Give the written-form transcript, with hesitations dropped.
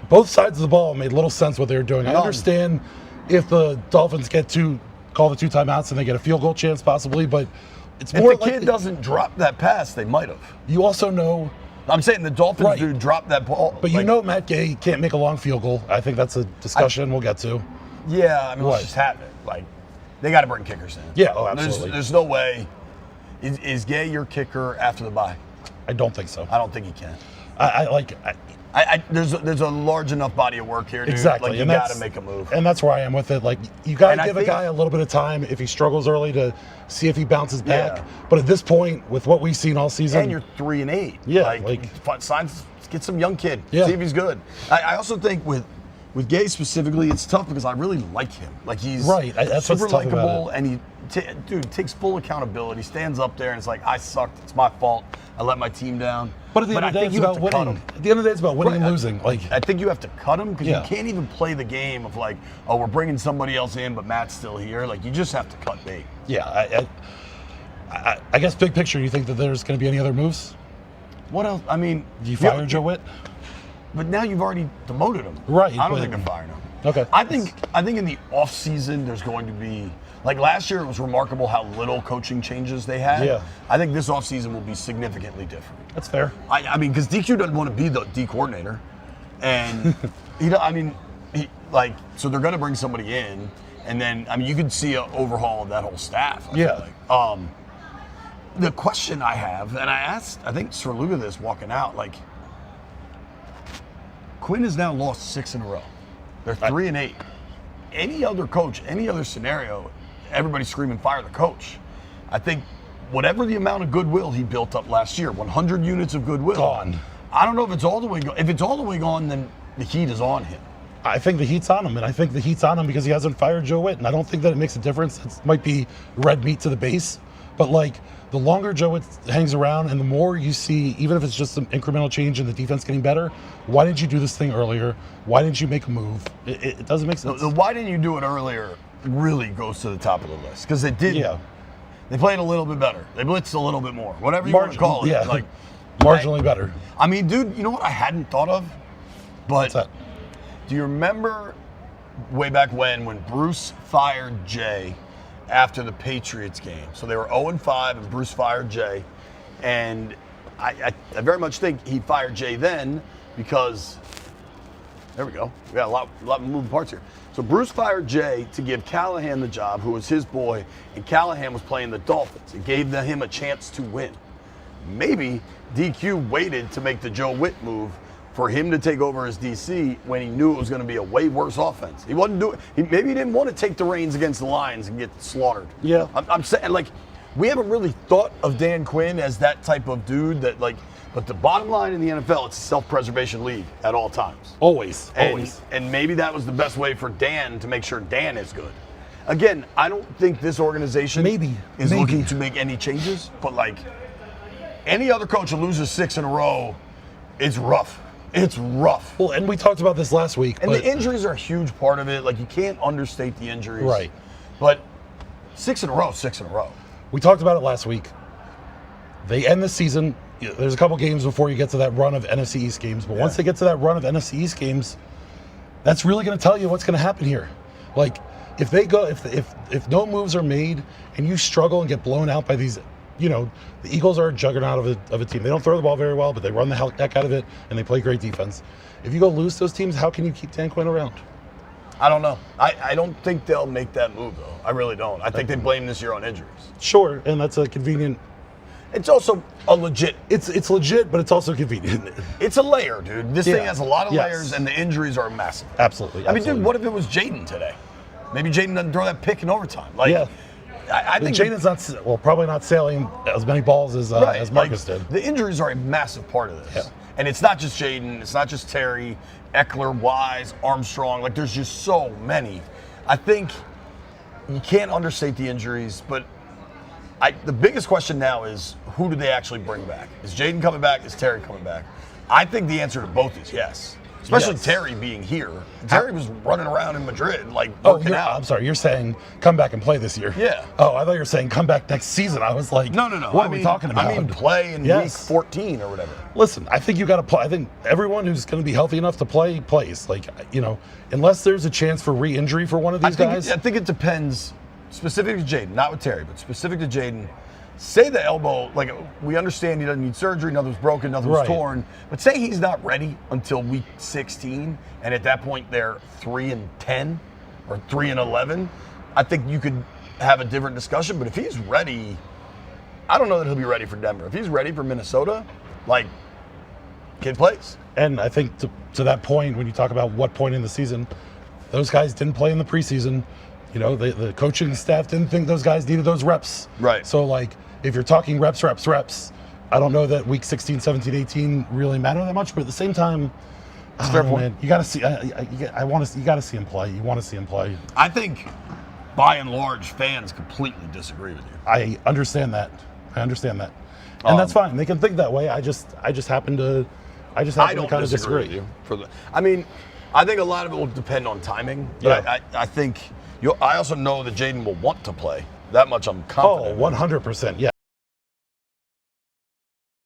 both sides of the ball made little sense what they were doing. I understand if the Dolphins call the 2 timeouts and they get a field goal chance possibly, but it's more if the kid doesn't drop that pass, they might have. You also know. I'm saying the Dolphins do drop that ball. But you know Matt Gay can't make a long field goal. I think that's a discussion we'll get to. Yeah, I mean, let's just have it. Like, they got to bring kickers in. Yeah, absolutely. There's no way. Is Gay your kicker after the bye? I don't think so. I don't think he can. There's a large enough body of work here, dude. Exactly. Like, you got to make a move. And that's where I am with it. Like, you got to give a guy a little bit of time if he struggles early to see if he bounces back. Yeah. But at this point, with what we've seen all season. And you're 3-8. Yeah. Get some young kid. Yeah. See if he's good. I also think with Gay specifically, it's tough because I really like him. Like, he's super likable, and he takes full accountability, stands up there, and it's like, I sucked. It's my fault. I let my team down. But at the end of the day, it's about winning. At the end of the day, it's about winning and losing. I think you have to cut him because you can't even play the game of like, oh, we're bringing somebody else in, but Matt's still here. Like, you just have to cut bait. Yeah. I guess big picture, you think that there's going to be any other moves? What else? I mean, do you fire Joe Witt? But now you've already demoted him. Right. I don't think they're firing him. Okay. I think in the off season there's going to be, like last year it was remarkable how little coaching changes they had. Yeah. I think this off season will be significantly different. That's fair. I mean, because DQ doesn't want to be the D coordinator, and so they're going to bring somebody in, and then you could see an overhaul of that whole staff. I feel like. The question I have, and I asked, I think Sir Luga this walking out, like, Quinn has now lost 6 in a row. They're 3-8. Any other coach, any other scenario, everybody's screaming, fire the coach. I think whatever the amount of goodwill he built up last year, 100 units of goodwill. Gone. I don't know if it's all the way gone. If it's all the way gone, then the heat is on him. I think the heat's on him, and I think the heat's on him because he hasn't fired Joe Witt, and I don't think that it makes a difference. It might be red meat to the base, but like the longer Joe Witt hangs around and the more you see, even if it's just some incremental change in the defense getting better, why didn't you do this thing earlier? Why didn't you make a move? It doesn't make sense. The why didn't you do it earlier really goes to the top of the list because they did. Yeah. They played a little bit better. They blitzed a little bit more. Whatever you want to call it. Yeah. Like marginally better. I mean, dude, you know what I hadn't thought of? But what's that? Do you remember way back when Bruce fired Jay after the Patriots game? So they were 0-5 and Bruce fired Jay. And I very much think he fired Jay then because, there we go. We got a lot of moving parts here. So Bruce fired Jay to give Callahan the job, who was his boy, and Callahan was playing the Dolphins. It gave him a chance to win. Maybe DQ waited to make the Joe Witt move for him to take over as DC when he knew it was going to be a way worse offense. He wasn't doing. Maybe he didn't want to take the reins against the Lions and get slaughtered. Yeah, I'm saying, like, we haven't really thought of Dan Quinn as that type of dude that, like. But the bottom line in the NFL, it's a self-preservation league at all times. Always. And maybe that was the best way for Dan to make sure Dan is good. Again, I don't think this organization is looking to make any changes, but like any other coach who loses 6 in a row, it's rough. It's rough. Well, and we talked about this last week. And the injuries are a huge part of it. Like, you can't understate the injuries. Right. But 6 in a row, 6 in a row. We talked about it last week. They end the season. There's a couple games before you get to that run of NFC East games. But once they get to that run of NFC East games, that's really going to tell you what's going to happen here. Like, if they go, if no moves are made and you struggle and get blown out by these, the Eagles are a juggernaut of a team. They don't throw the ball very well, but they run the heck out of it, and they play great defense. If you go lose those teams, how can you keep Dan Quinn around? I don't know. I don't think they'll make that move, though. I really don't. I think they blame this year on injuries. Sure, and that's a convenient. It's also a legit. It's legit, but it's also convenient. It's a layer, dude. This thing has a lot of layers, and the injuries are massive. Absolutely. I mean, dude, what if it was Jaden today? Maybe Jaden doesn't throw that pick in overtime. Like, I think Jaden's probably not sailing as many balls as Marcus did. The injuries are a massive part of this. Yeah. And it's not just Jaden. It's not just Terry, Eckler, Wise, Armstrong. Like, there's just so many. I think you can't understate the injuries, but the biggest question now is, who do they actually bring back? Is Jaden coming back? Is Terry coming back? I think the answer to both is yes. Especially Yes. Terry being here. Terry was running around in Madrid, like Oh, working out. I'm sorry. You're saying come back and play this year. Yeah. Oh, I thought you were saying come back next season. I was like, No. What are we talking about? I mean, play in Yes. week 14 or whatever. Listen, I think you got to play. I think everyone who's going to be healthy enough to play plays. Like, unless there's a chance for re-injury for one of these guys. I think it depends, specific to Jaden, not with Terry, but specific to Jaden. Say the elbow, like we understand he doesn't need surgery, nothing's broken, nothing's Right. torn, but say he's not ready until week 16, and at that point they're 3-10 or 3-11. I think you could have a different discussion. But if he's ready, I don't know that he'll be ready for Denver. If he's ready for Minnesota, like, kid plays. And I think to that point, when you talk about what point in the season, those guys didn't play in the preseason. The coaching staff didn't think those guys needed those reps. Right. So, like, if you're talking reps, I don't know that week 16, 17, 18 really matter that much. But at the same time, It's a fair point. man, you got to see. You got to see him play. You want to see him play. I think, by and large, fans completely disagree with you. I understand that. And that's fine. They can think that way. I just happen to I don't kind of disagree with you. I mean, I think a lot of it will depend on timing. But Yeah. I think I also know that Jaden will want to play. That much I'm Oh, confident. 100%. Yeah.